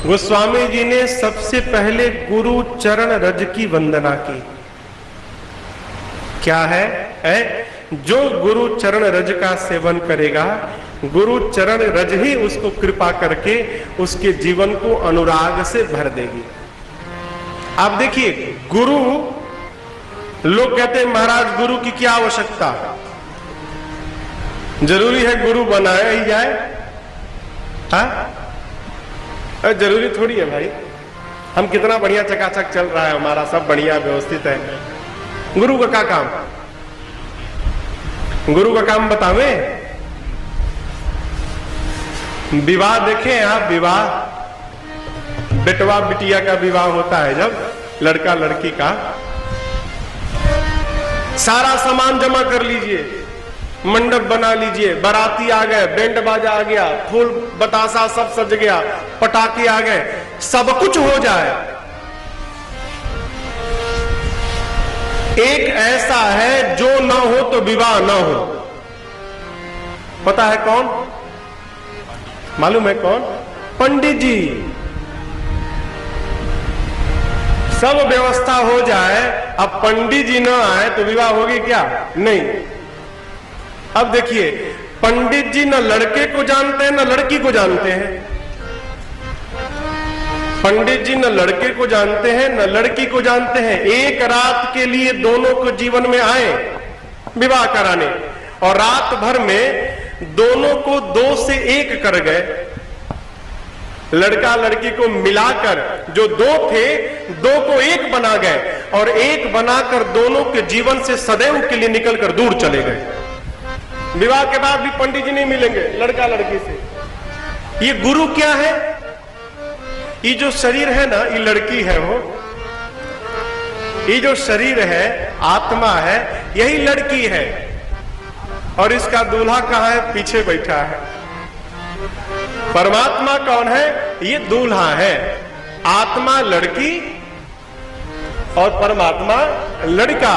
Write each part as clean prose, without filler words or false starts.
गोस्वामी जी ने सबसे पहले गुरु चरण रज की वंदना की। क्या है? जो गुरु चरण रज का सेवन करेगा, गुरु चरण रज ही उसको कृपा करके उसके जीवन को अनुराग से भर देगी। आप देखिए, गुरु, लोग कहते हैं महाराज गुरु की क्या आवश्यकता, जरूरी है गुरु बनाया ही जाए? हाँ, जरूरी थोड़ी है भाई। हम कितना बढ़िया चकाचक चल रहा है, हमारा सब बढ़िया व्यवस्थित है। गुरु का क्या काम? गुरु का काम बतावे? विवाह देखें आप, विवाह, बेटवा बिटिया का विवाह होता है जब, लड़का लड़की का, सारा सामान जमा कर लीजिए, मंडप बना लीजिए, बाराती आ गए, बैंड बाजा आ गया, फूल बतासा सब सज गया, पटाखे आ गए, सब कुछ हो जाए। एक ऐसा है जो ना हो तो विवाह ना हो। पता है कौन? मालूम है कौन? पंडित जी। सब व्यवस्था हो जाए, अब पंडित जी ना आए तो विवाह होगी क्या? नहीं। अब देखिए, पंडित जी न लड़के को जानते हैं न लड़की को जानते हैं। पंडित जी न लड़के को जानते हैं न लड़की को जानते हैं। एक रात के लिए दोनों को जीवन में आए विवाह कराने, और रात भर में दोनों को 2 से 1 कर गए। लड़का लड़की को मिलाकर जो 2 थे, 2 को 1 बना गए, और 1 बनाकर दोनों के जीवन से सदैव के लिए निकलकर दूर चले गए। विवाह के बाद भी पंडित जी नहीं मिलेंगे लड़का लड़की से। ये गुरु क्या है? ये जो शरीर है ना, ये लड़की है वो। ये जो शरीर है, आत्मा है, यही लड़की है। और इसका दूल्हा कहां है? पीछे बैठा है। परमात्मा कौन है? ये दूल्हा है। आत्मा लड़की और परमात्मा लड़का।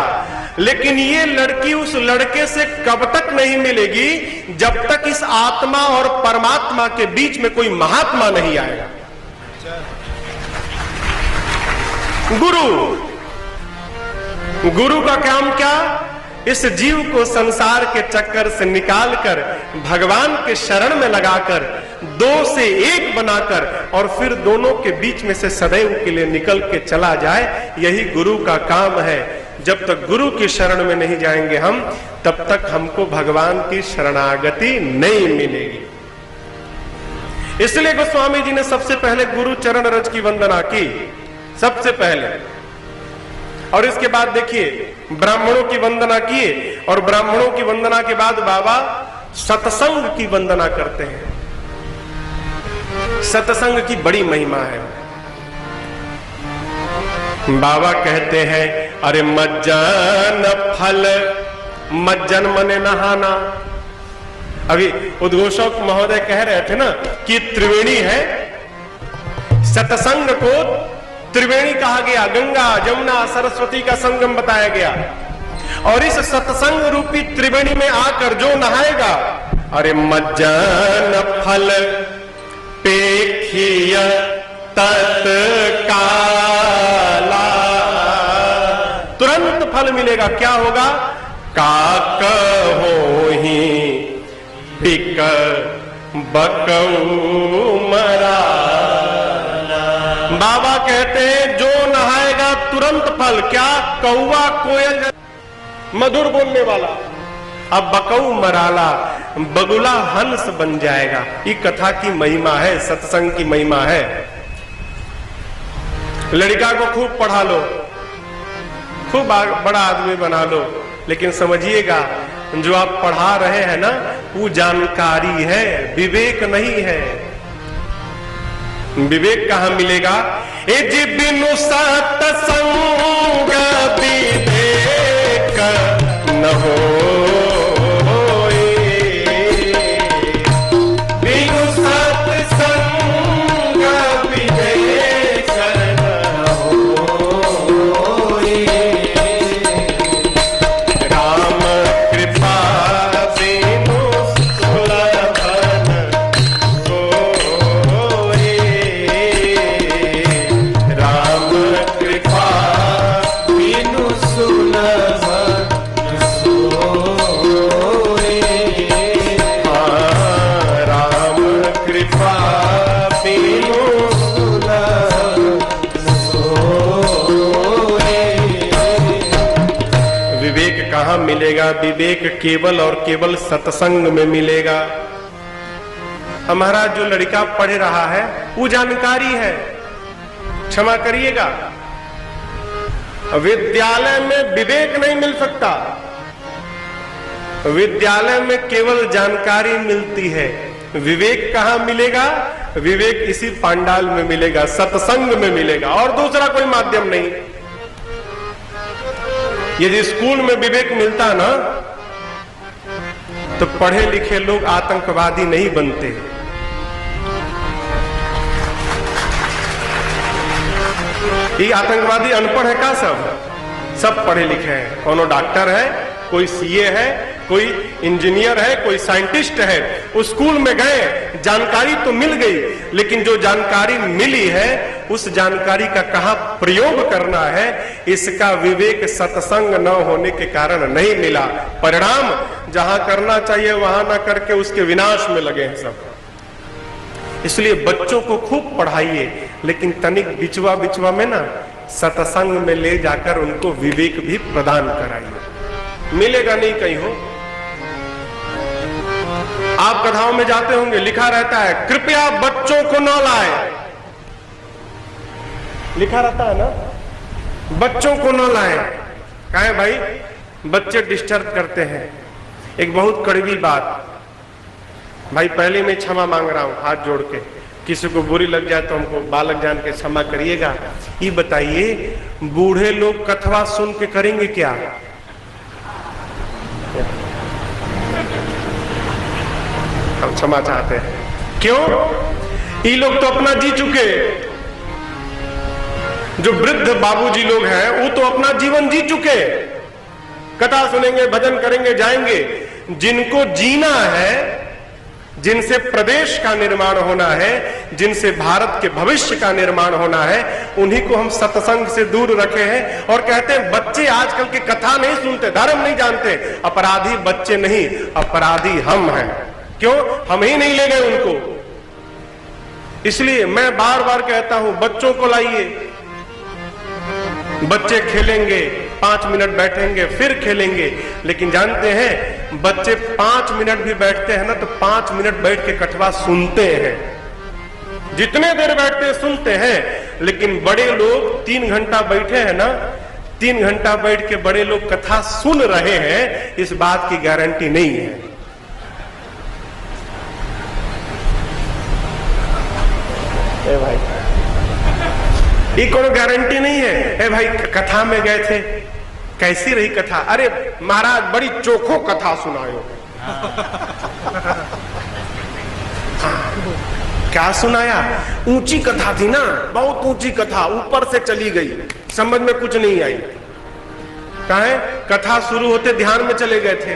लेकिन ये लड़की उस लड़के से कब तक नहीं मिलेगी? जब तक इस आत्मा और परमात्मा के बीच में कोई महात्मा नहीं आएगा। गुरु का काम क्या? इस जीव को संसार के चक्कर से निकालकर भगवान के शरण में लगाकर 2 से 1 बनाकर और फिर दोनों के बीच में से सदैव के लिए निकल के चला जाए, यही गुरु का काम है। जब तक गुरु की शरण में नहीं जाएंगे हम, तब तक हमको भगवान की शरणागति नहीं मिलेगी। इसलिए गोस्वामी जी ने सबसे पहले गुरु चरण रज की वंदना की, सबसे पहले। और इसके बाद देखिए, ब्राह्मणों की वंदना किए, और ब्राह्मणों की वंदना के बाद बाबा सत्संग की वंदना करते हैं। सत्संग की बड़ी महिमा है। बाबा कहते हैं, अरे मज्जन फल, मज्जन मने नहाना। अभी उद्घोषक महोदय कह रहे थे ना कि त्रिवेणी है, सत्संग को त्रिवेणी कहा गया। गंगा जमुना सरस्वती का संगम बताया गया। और इस सत्संग रूपी त्रिवेणी में आकर जो नहाएगा, अरे मज्जन फल पेखिय तत्काला, तुरंत फल मिलेगा। क्या होगा? काक होहि बिक बकऊ मरा। बाबा कहते हैं जो नहाएगा तुरंत फल। क्या? कौवा कोयल मधुर बोलने वाला, अब बकऊ मराला, बगुला हंस बन जाएगा। ये कथा की महिमा है, सत्संग की महिमा है। लड़का को खूब पढ़ा लो, खूब बड़ा आदमी बना लो, लेकिन समझिएगा जो आप पढ़ा रहे हैं ना, वो जानकारी है, विवेक नहीं है। विवेक कहां मिलेगा? ए जी बिनु सत्संग विवेक न हो, बिनु सत्संग विवेक न हो। राम कृपा बिनु सुलभन कोई, पापियों विवेक कहाँ मिलेगा? विवेक केवल और केवल सत्संग में मिलेगा। हमारा जो लड़का पढ़ रहा है वो जानकारी है, क्षमा करिएगा, विद्यालय में विवेक नहीं मिल सकता। विद्यालय में केवल जानकारी मिलती है, विवेक कहाँ मिलेगा? विवेक इसी पंडाल में मिलेगा, सत्संग में मिलेगा, और दूसरा कोई माध्यम नहीं। यदि स्कूल में विवेक मिलता ना तो पढ़े लिखे लोग आतंकवादी नहीं बनते। ये आतंकवादी अनपढ़ है का? सब पढ़े लिखे हैं। कोनो डॉक्टर है, कोई सीए है, कोई इंजीनियर है, कोई साइंटिस्ट है। उस स्कूल में गए, जानकारी तो मिल गई, लेकिन जो जानकारी मिली है उस जानकारी का कहां प्रयोग करना है, इसका विवेक सत्संग न होने के कारण नहीं मिला। परिणाम जहां करना चाहिए वहां ना करके उसके विनाश में लगे हैं सब। इसलिए बच्चों को खूब पढ़ाइए, लेकिन तनिक बिचवा बिचवा में ना सत्संग में ले जाकर उनको विवेक भी प्रदान कराइए। मिलेगा नहीं कहीं हो। आप कथाओं में जाते होंगे, लिखा रहता है कृपया बच्चों को न लाए, लिखा रहता है ना, बच्चों को न लाए। कहे भाई बच्चे डिस्टर्ब करते हैं। एक बहुत कड़वी बात, भाई पहले मैं क्षमा मांग रहा हूं हाथ जोड़ के, किसी को बुरी लग जाए तो हमको बालक जान के क्षमा करिएगा। ये बताइए बूढ़े लोग कथवा सुन के करेंगे क्या? हम क्षमा चाहते हैं। क्यों? ये लोग तो अपना जी चुके। जो वृद्ध बाबूजी लोग हैं वो तो अपना जीवन जी चुके, कथा सुनेंगे, भजन करेंगे, जाएंगे। जिनको जीना है, जिनसे प्रदेश का निर्माण होना है, जिनसे भारत के भविष्य का निर्माण होना है, उन्हीं को हम सत्संग से दूर रखे हैं। और कहते हैं बच्चे आजकल की कथा नहीं सुनते, धर्म नहीं जानते। अपराधी बच्चे नहीं, अपराधी हम हैं। क्यों? हम ही नहीं ले गए उनको। इसलिए मैं बार बार कहता हूं बच्चों को लाइए। बच्चे खेलेंगे, 5 मिनट बैठेंगे, फिर खेलेंगे। लेकिन जानते हैं बच्चे 5 मिनट भी बैठते हैं ना तो 5 मिनट बैठ के कथवा सुनते हैं। जितने देर बैठते सुनते हैं। लेकिन बड़े लोग 3 घंटा बैठे हैं ना, 3 घंटा बैठ के बड़े लोग कथा सुन रहे हैं, इस बात की गारंटी नहीं है। ए भाई, ये कोई गारंटी नहीं है। ए भाई कथा में गए थे, कैसी रही कथा? अरे महाराज बड़ी चोखो कथा सुनायो। क्या सुनाया? ऊंची कथा थी ना, बहुत ऊंची कथा, ऊपर से चली गई, समझ में कुछ नहीं आई। कहे कथा शुरू होते ध्यान में चले गए थे।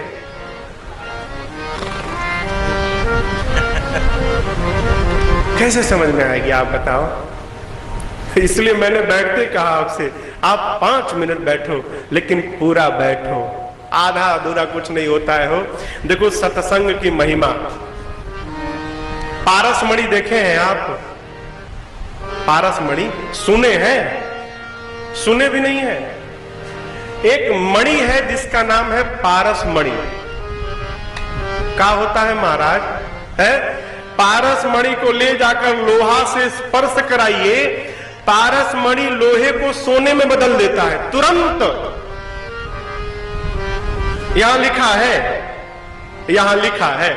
कैसे समझ में आएगी आप बताओ? इसलिए मैंने बैठते कहा आपसे, आप 5 मिनट बैठो, लेकिन पूरा बैठो, आधा अधूरा कुछ नहीं होता है। हो देखो सत्संग की महिमा। पारसमणि देखे हैं आप? पारसमणि सुने हैं? सुने भी नहीं है। एक मणि है जिसका नाम है पारसमणि। क्या होता है महाराज? है पारसमणि को ले जाकर लोहा से स्पर्श कराइए, पारसमणि लोहे को सोने में बदल देता है तुरंत। यहां लिखा है, यहां लिखा है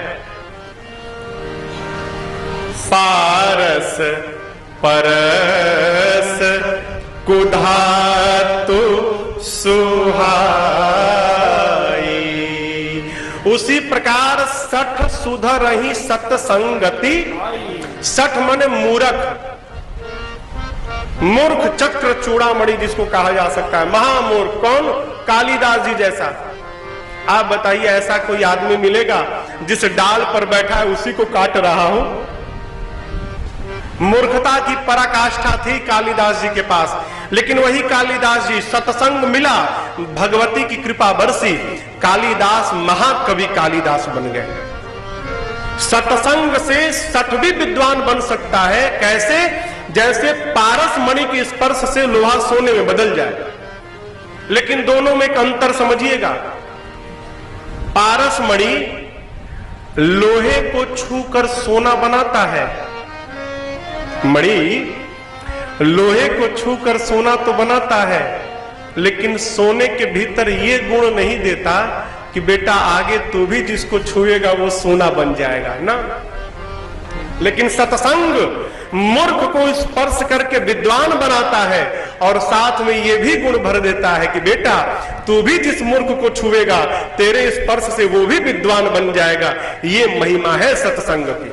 पारस परस कुधातु सुहाई। उसी प्रकार सठ सुधर ही सत्संगति। सठ माने मूर्ख, मूर्ख चक्र चूड़ामणि जिसको कहा जा सकता है, महामूर्ख। कौन? कालिदास जी जैसा। आप बताइए ऐसा कोई आदमी मिलेगा जिस डाल पर बैठा है उसी को काट रहा हो? मूर्खता की पराकाष्ठा थी कालिदास जी के पास। लेकिन वही कालिदास जी, सत्संग मिला, भगवती की कृपा बरसी, कालिदास महाकवि कालिदास बन गए। सत्संग से 60 मूर्ख भी विद्वान बन सकता है। कैसे? जैसे पारस मणि के स्पर्श से लोहा सोने में बदल जाए। लेकिन दोनों में एक अंतर समझिएगा। पारस मणि लोहे को छूकर सोना बनाता है। मणि लोहे को छूकर सोना तो बनाता है, लेकिन सोने के भीतर ये गुण नहीं देता कि बेटा आगे तू भी जिसको छुएगा वो सोना बन जाएगा ना। लेकिन सत्संग मूर्ख को स्पर्श करके विद्वान बनाता है और साथ में ये भी गुण भर देता है कि बेटा तू भी जिस मूर्ख को छुएगा तेरे स्पर्श से वो भी विद्वान बन जाएगा। ये महिमा है सत्संग की।